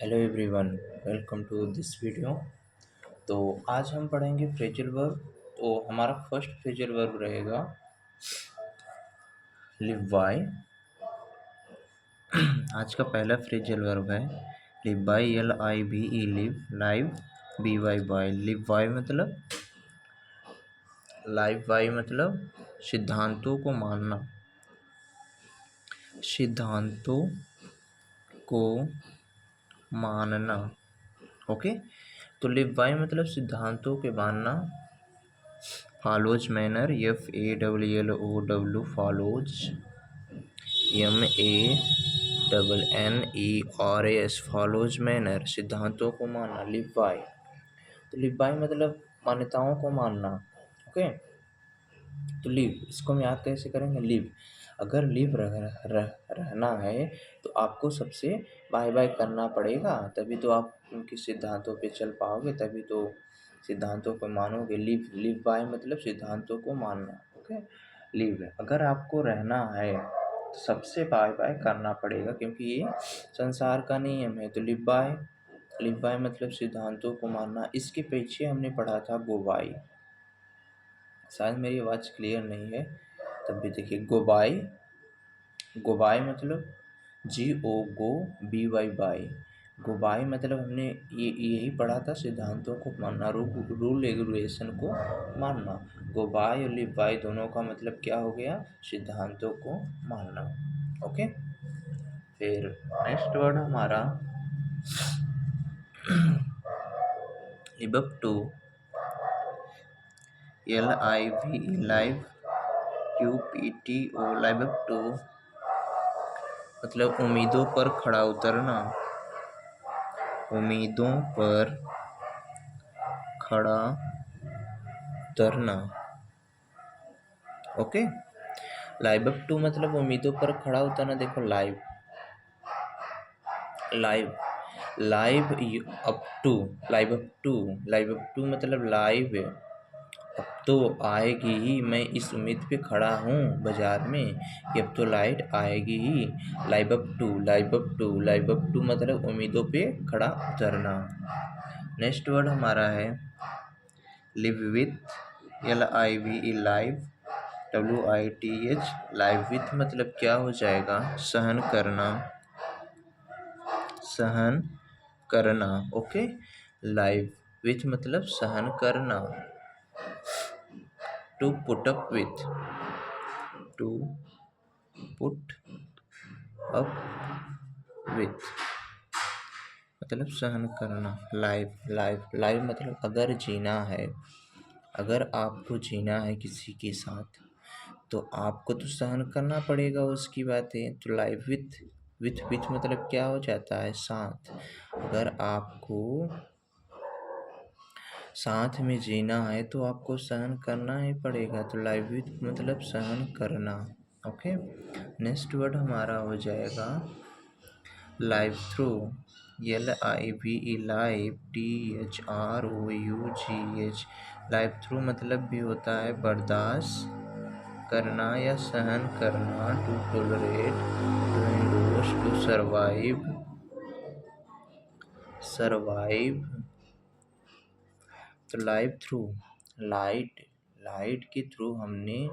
Hello everyone, welcome to this video. तो आज हम पढ़ेंगे फ्रेजल वर्ब। तो हमारा फर्स्ट फ्रेजल वर्ब रहेगा लिव बाय। आज का पहला फ्रेजल वर्ब है live by, LIVE, live, live, BY by. Live by मतलब लाइव बाय मतलब सिद्धांतों को मानना, सिद्धांतों को मानना। ओके, तो लिव बाय मतलब सिद्धांतों के मानना। Follows manner, FALLOW, follows, MANNERS, follows manner, सिद्धांतों को मानना। लिव बाय, तो लिव बाय मतलब मान्यताओं को मानना। ओके, तो लिव, इसको हम याद कैसे करेंगे? लिव, अगर लिव रहना है तो आपको सबसे बाय बाय करना पड़ेगा, तभी तो आप उनके सिद्धांतों पे चल पाओगे, तभी तो सिद्धांतों को मानोगे। लिव, लिव बाय मतलब सिद्धांतों को मानना। ओके, लिव, अगर आपको रहना है तो सबसे बाय बाय करना पड़ेगा, क्योंकि ये संसार का नियम है। तो लिव बाय, लिव बाय मतलब सिद्धांतों को मानना। इसके पीछे हमने पढ़ा था गो बाय। शायद मेरी आवाज़ क्लियर नहीं है, तब भी देखिए। गो बाय, गो बाय मतलब GO बाय। गो बाय मतलब हमने यही पढ़ा था, सिद्धांतों को मानना, रूल रेगुलेशन को मानना। गो बाय और लिव बाय दोनों का मतलब क्या हो गया? सिद्धांतों को मानना। ओके, फिर नेक्स्ट वर्ड हमारा live up to, LIVE, live, UPTO, live up to मतलब उम्मीदों पर खड़ा उतरना, उम्मीदों पर खड़ा उतरना। ओके, लाइव अप टू मतलब उम्मीदों पर खड़ा उतरना। देखो live, live, live up to, live up to, live up to मतलब लाइव, अब तो आएगी ही, मैं इस उम्मीद पे खड़ा हूँ बाजार में कि अब तो लाइट आएगी ही। Live up to, live up to, live up to मतलब उम्मीदों पे खड़ा उतरना। नेक्स्ट वर्ड हमारा है live with, LIVE, live, WITH, live with मतलब क्या हो जाएगा? सहन करना, सहन करना। ओके, लाइव विथ मतलब सहन करना। To put up with, to put up with मतलब सहन करना। लाइफ, लाइफ, लाइफ मतलब अगर जीना है, अगर आपको जीना है किसी के साथ तो आपको तो सहन करना पड़ेगा उसकी बातें। तो लाइफ विथ, विथ मतलब क्या हो जाता है? साथ। अगर आपको साथ में जीना है तो आपको सहन करना ही पड़ेगा। तो लाइव विथ मतलब सहन करना। ओके, नेक्स्ट वर्ड हमारा हो जाएगा live through, LIVE, live, THROUGH, live through मतलब भी होता है बर्दाश्त करना या सहन करना। To tolerate, to endorse, to survive, survive. तो लाइव थ्रू, लाइट, लाइट के थ्रू हमने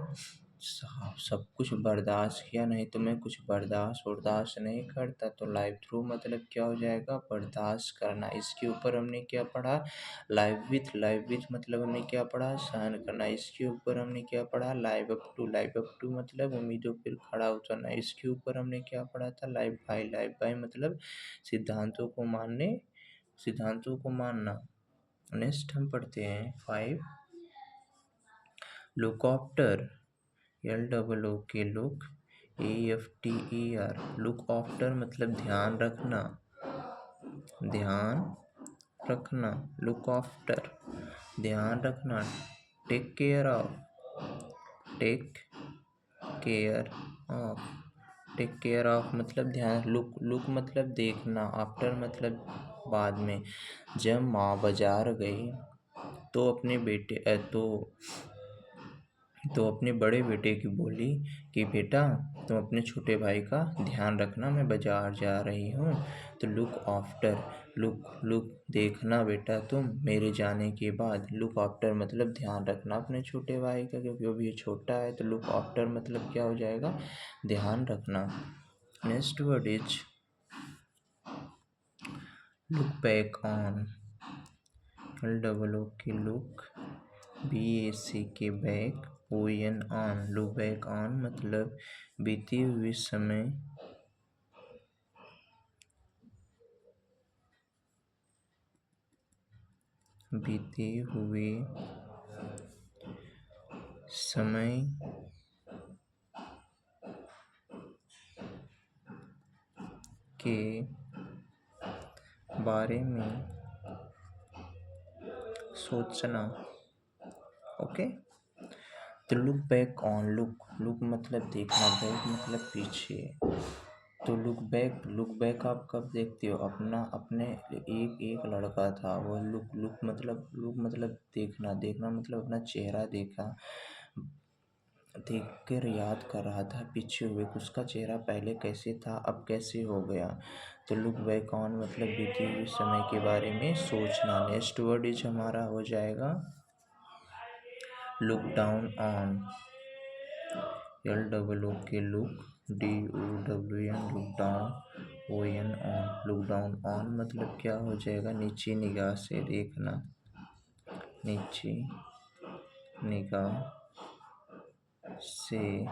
सब कुछ बर्दाश्त किया, नहीं तो मैं कुछ बर्दाश्त नहीं करता। तो लाइव थ्रू मतलब क्या हो जाएगा? बर्दाश्त करना। इसके ऊपर हमने क्या पढ़ा? लाइव विथ, लाइव विथ मतलब हमने क्या पढ़ा? सहन करना। इसके ऊपर हमने क्या पढ़ा? Live up to, live up to मतलब उम्मीदों पर खड़ा उतरना। इसके ऊपर हमने क्या पढ़ा था? लाइव बाय, लाइव बाय मतलब सिद्धांतों को मानने, सिद्धांतों को मानना। नेक्स्ट हम पढ़ते हैं 5, look after, LOOK, look, AFTER, look after मतलब ध्यान रखना, ध्यान रखना। लुक आफ्टर ध्यान रखना। Take care of, take care of, take care of मतलब ध्यान। लुक, लुक मतलब देखना, आफ्टर मतलब बाद में। जब माँ बाजार गई तो अपने बेटे तो अपने बड़े बेटे की बोली कि बेटा तुम अपने छोटे भाई का ध्यान रखना, मैं बाजार जा रही हूँ। तो लुक आफ्टर, लुक देखना बेटा तुम मेरे जाने के बाद। लुक आफ्टर मतलब ध्यान रखना अपने छोटे भाई का, क्योंकि अभी ये छोटा है। तो लुक आफ्टर मतलब क्या हो जाएगा, ध्यान रखना। Next word is look back on, LOOK की लुक, BAC के back, ON on. Look back on मतलब बीते हुए समय, बीते हुए समय के बारे में सोचना। ओके, तो लुक बैक ऑन, लुक मतलब देखना, बैक मतलब पीछे। तो लुक बैक आप कब देखते हो, अपने एक लड़का था, वो लुक मतलब देखना मतलब अपना चेहरा देख कर याद कर रहा था पीछे हुए, उसका चेहरा पहले कैसे था अब कैसे हो गया। तो लुक बैक ऑन मतलब बीते हुए समय के बारे में सोचना। नेक्स्ट वर्ड इज हमारा हो जाएगा लुक डाउन ऑन, LOOK के look, DOWN look down, ON on. Look down on मतलब क्या हो जाएगा, नीचे निगाह से देखना, नीचे निगाह से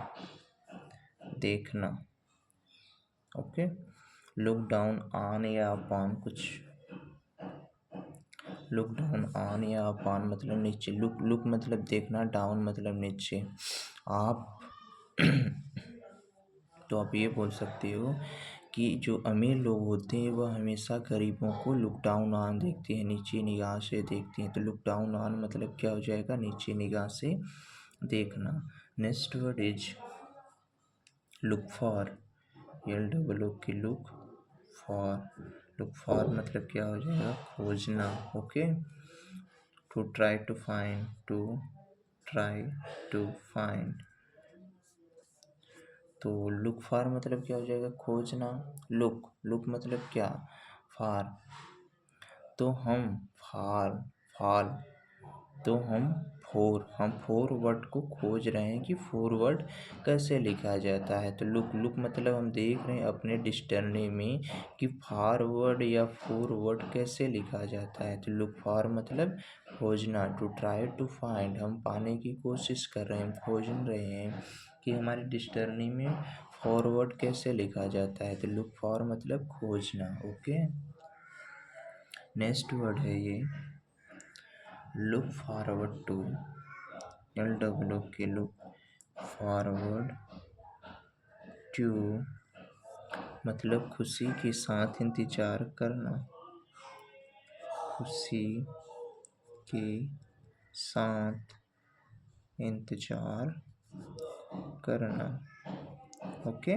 देखना। ओके, लुक डाउन ऑन या अपॉन, कुछ लुक डाउन ऑन या अपॉन मतलब नीचे, लुक मतलब देखना, डाउन मतलब नीचे। आप तो आप ये बोल सकते हो कि जो अमीर लोग होते हैं वह हमेशा गरीबों को लुक डाउन ऑन देखते हैं, नीचे निगाह से देखते हैं। तो लुक डाउन ऑन मतलब क्या हो जाएगा, नीचे निगाह से देखना। Next word is look for, LOOK की लुक, फॉर मतलब क्या हो जाएगा, खोजना। Okay, to try to find, तो लुक फॉर मतलब क्या हो जाएगा, खोजना। लुक मतलब क्या, फार, तो हम फार तो हम फोर वर्ड को खोज रहे हैं कि फॉरवर्ड कैसे लिखा जाता है। तो लुक मतलब हम देख रहे हैं अपने डिक्शनरी में कि फॉरवर्ड या फॉरवर्ड कैसे लिखा जाता है। तो लुक फॉर मतलब खोजना, टू ट्राई टू फाइंड हम पाने की कोशिश कर रहे हैं, खोज रहे हैं कि हमारी डिक्शनरी में फॉरवर्ड कैसे लिखा जाता है। तो लुक फॉर मतलब खोजना। ओके, नेक्स्ट वर्ड है ये लुक फॉरवर्ड टू, LOOK की लुक, फॉरवर्ड टू मतलब खुशी के साथ इंतजार करना, खुशी के साथ इंतजार करना। ओके,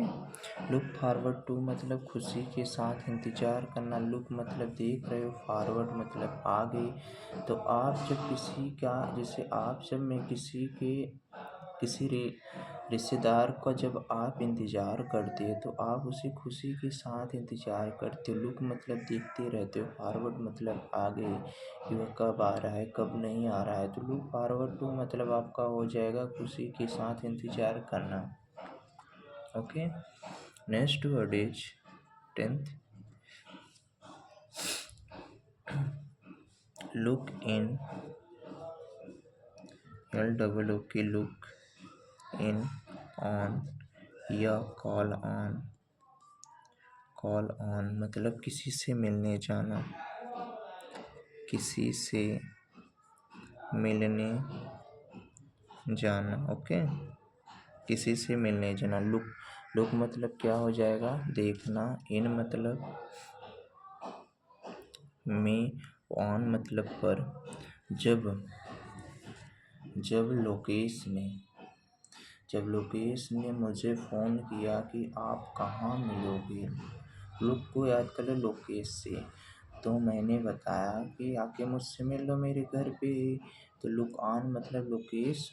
लुक फॉरवर्ड टू मतलब खुशी के साथ इंतजार करना। लुक मतलब देख रहे हो, फॉरवर्ड मतलब आगे। तो आप जब किसी का, जैसे आप जब मैं किसी रिश्तेदार का जब आप इंतज़ार करते हो तो आप उसे खुशी के साथ इंतज़ार करते हो। लुक मतलब देखते रहते हो, फॉरवर्ड मतलब आगे कि वह कब आ रहा है कब नहीं आ रहा है। तो लुक फॉरवर्ड टू मतलब आपका हो जाएगा खुशी के साथ इंतज़ार करना। Okay, next word is 10th look in, LOOK की लुक, इन ऑन या कॉल ऑन मतलब किसी से मिलने जाना, किसी से मिलने जाना। ओके, किसी से मिलने जाना। लुक मतलब क्या हो जाएगा, देखना। इन मतलब में, ऑन मतलब पर। जब लोकेश ने मुझे फ़ोन किया कि आप कहाँ मिलोगे, लुक को याद कर लो लोकेश से, तो मैंने बताया कि आके मुझसे मिल लो मेरे घर पे। तो लुक ऑन मतलब लोकेश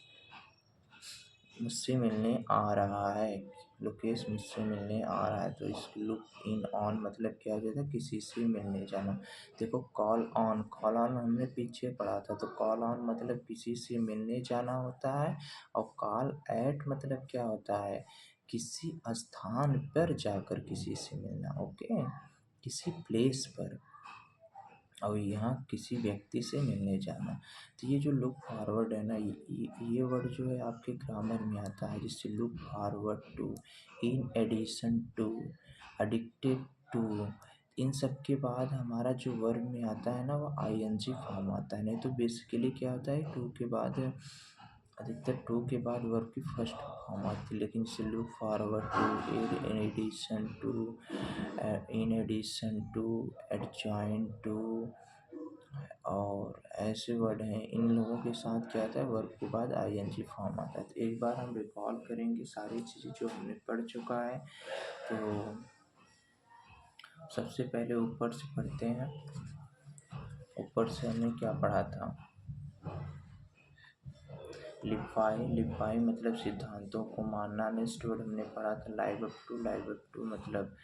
मुझसे मिलने आ रहा है, लोकेश मुझसे मिलने आ रहा है, तो इस लुक इन ऑन मतलब क्या हो जाता है, किसी से मिलने जाना। देखो कॉल ऑन हमने पीछे पढ़ा था, तो कॉल ऑन मतलब किसी से मिलने जाना होता है, और कॉल एट मतलब क्या होता है, किसी स्थान पर जाकर किसी से मिलना। ओके, किसी प्लेस पर, और यहाँ किसी व्यक्ति से मिलने जाना। तो ये जो लुक फॉरवर्ड है ना, ये वर्ड जो है आपके ग्रामर में आता है, जिससे look forward to, in addition to, addicted to, इन सब के बाद हमारा जो वर्ब में आता है ना, वो आईएनजी फॉर्म आता है। नहीं तो बेसिकली क्या होता है, टू के बाद अधिकतर टू के बाद वर्ब की फर्स्ट फॉर्म आती है, लेकिन जैसे look forward to, in addition to, in addition to, adjoin to, और ऐसे वर्ड हैं, इन लोगों के साथ क्या आता है, वर्ब के बाद आईएनजी फॉर्म आता है। तो एक बार हम रिकॉल करेंगे सारी चीज़ें जो हमने पढ़ चुका है। तो सबसे पहले ऊपर से पढ़ते हैं। ऊपर से हमने क्या पढ़ा था, लिपाई मतलब सिद्धांतों को मानना। नेक्स्ट वर्ड हमने पढ़ा था लाइव अप टू मतलब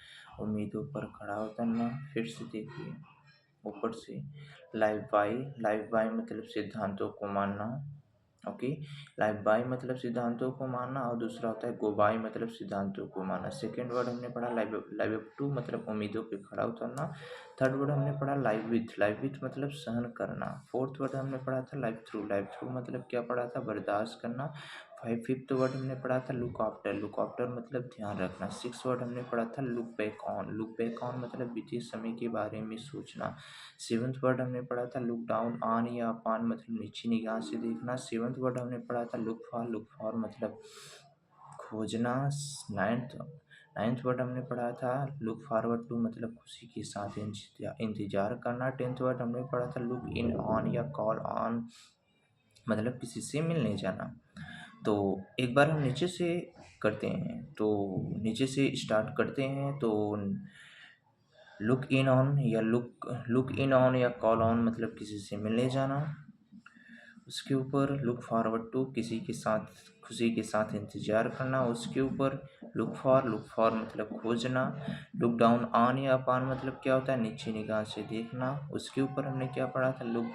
उम्मीदों पर खड़ा उतरना। फिर से देखिए ऊपर से लाइव बाय मतलब सिद्धांतों को मानना। ओके, लाइव बाय मतलब सिद्धांतों को मानना, और दूसरा होता है गो बाय मतलब सिद्धांतों को मानना। सेकेंड वर्ड हमने पढ़ा लाइव अप टू मतलब उम्मीदों पे खड़ा उतरना। थर्ड वर्ड हमने पढ़ा लाइव विथ मतलब सहन करना। फोर्थ वर्ड हमने पढ़ा था लाइव थ्रू मतलब क्या पढ़ा था, बर्दाश्त करना। फिफ्थ वर्ड हमने पढ़ा था लुक आफ्टर मतलब ध्यान रखना। सिक्स वर्ड हमने पढ़ा था लुक बैक ऑन मतलब बीते समय के बारे में सोचना। सेवन्थ वर्ड हमने पढ़ा था लुक डाउन ऑन या अपान मतलब नीचे निगाह से देखना। सेवन्थ वर्ड हमने पढ़ा था लुक फॉर मतलब खोजना। नाइन्थ वर्ड हमने पढ़ा था लुक फॉरवर्ड टू मतलब खुशी के साथ इंतजार करना। टेंथ वर्ड हमने पढ़ा था लुक इन ऑन या कॉल ऑन मतलब किसी से मिलने जाना। तो एक बार हम नीचे से करते हैं, तो नीचे से स्टार्ट करते हैं। तो लुक इन ऑन या कॉल ऑन मतलब किसी से मिलने जाना। उसके ऊपर लुक फॉरवर्ड टू किसी के साथ खुशी के साथ इंतजार करना। उसके ऊपर लुक फॉर मतलब खोजना। लुक डाउन ऑन या अपान मतलब क्या होता है, नीचे निगाह से देखना। उसके ऊपर हमने क्या पढ़ा था, लुक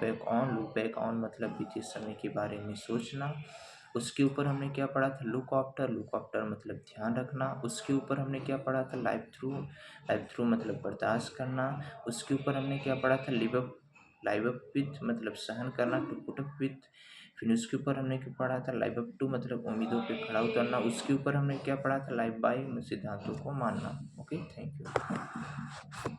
बैक ऑन मतलब बीते समय के बारे में सोचना। उसके ऊपर हमने क्या पढ़ा था, लुक आफ्टर मतलब ध्यान रखना। उसके ऊपर हमने क्या पढ़ा था, लाइफ थ्रू मतलब बर्दाश्त करना। उसके ऊपर हमने क्या पढ़ा था, लाइव अप विथ मतलब सहन करना, टू पुट अप विथ। फिर उसके ऊपर हमने क्या पढ़ा था, लाइव अप टू मतलब उम्मीदों पे खड़ा उतरना। उसके ऊपर हमने क्या पढ़ा था, लाइव बाय सिद्धांतों को मानना। Okay, thank you.